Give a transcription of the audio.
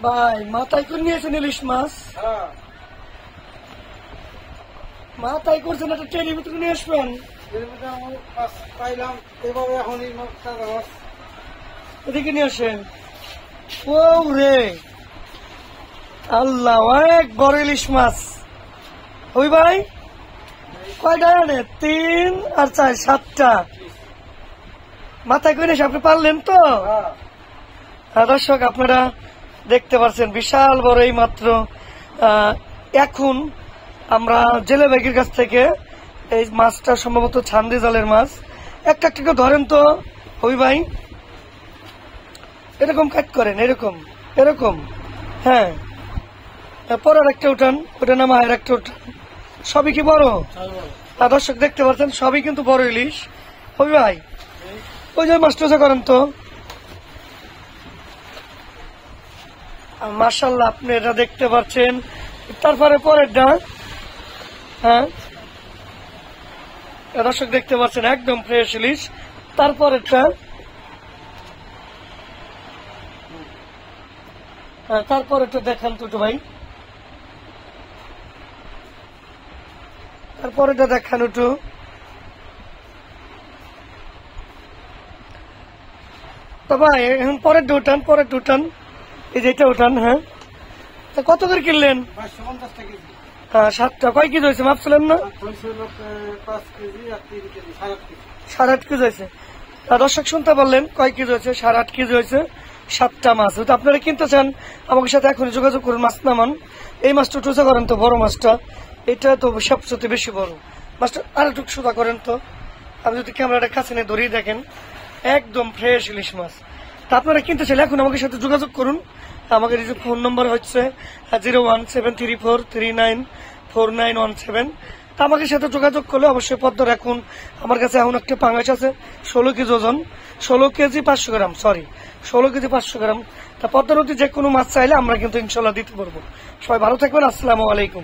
ভাই মাথায় করে নিয়েছেন ইলিশ মাছ, মাথায় করছেন একটা টেরির ভিতরে নিয়ে আসবেন। পাইলাম এভাবে এখন এদিকে নিয়ে আসেন। ও রে আল্লাহ, অনেক বড় ইলিশ মাছ। ওই ভাই কয়টা আনে? 3 আর 4 7টা মাথায় করে এসে আপনি পারলেন তো? দর্শক আপনারা দেখতে পাচ্ছেন বিশাল বড় এই মাত্র এখন আমরা জেলে বেগের কাছ থেকে এই মাছটা সম্ভবত ছান্দি জালের মাছ। একটা একটা ধরেন তো ওই ভাই, এরকম কাট করেন, এরকম এরকম। হ্যাঁ, পরের একটা উঠান, ওটা নামা আর একটা উঠান। সবই কি বড়? দর্শক দেখতে পাচ্ছেন সবই কিন্তু বড় ইলিশ। ওই ভাই ওই যে মাছটা করেন তো। মাশাআল্লাহ আপনি এটা দেখতে পাচ্ছেন। তারপরে পরেরটা, হ্যাঁ দর্শক দেখতে পাচ্ছেন একদম ফ্রেশ ইলিশ। তারপরেরটা, হ্যাঁ তারপরেরটা দেখান তো ভাই, তারপরেটা দেখান একটু। তো ভাই এখন পরেরটা উঠান, পরেরটা উঠান, এই যে এটা উঠান। হ্যাঁ তা কত করে কিনলেন? 7টা। কয় কেজি হয়েছে মাপছিলেন না? 8.5 কেজি হয়েছে। দর্শক শুনতে পারলেন কয় কেজি হয়েছে? 8.5 কেজি হয়েছে। 7টা মাছ। তো আপনারা কিনতে চান আমাদের সাথে এখনই যোগাযোগ করুন। মাছ নামান। এই মাছটা টুচা করেন তো, বড় মাছটা, এটা তো সবচেয়ে বেশি বড় মাছটা। আর একটু সোজা করেন তো। আপনি যদি ক্যামেরাটা কাছে নিয়ে ধরিয়ে দেখেন একদম ফ্রেশ ইলিশ মাছ। তা আপনারা কিনতে চাইলে এখন আমাদের সাথে যোগাযোগ করুন। আমাদের এই যে ফোন নম্বর হচ্ছে 01734394917। তা আমাদের সাথে যোগাযোগ করলে অবশ্যই পদ্ম রাখুন। আমার কাছে এখন একটা পাঙাশ আছে 16 কেজি ওজন, 16 কেজি 500 গ্রাম, সরি 16 কেজি 500 গ্রাম। তা পদ্ম নদী যে কোনো মাছ চাইলে আমরা কিন্তু ইনশাল্লাহ দিতে পারবো। সবাই ভালো থাকবেন। আসসালামু আলাইকুম।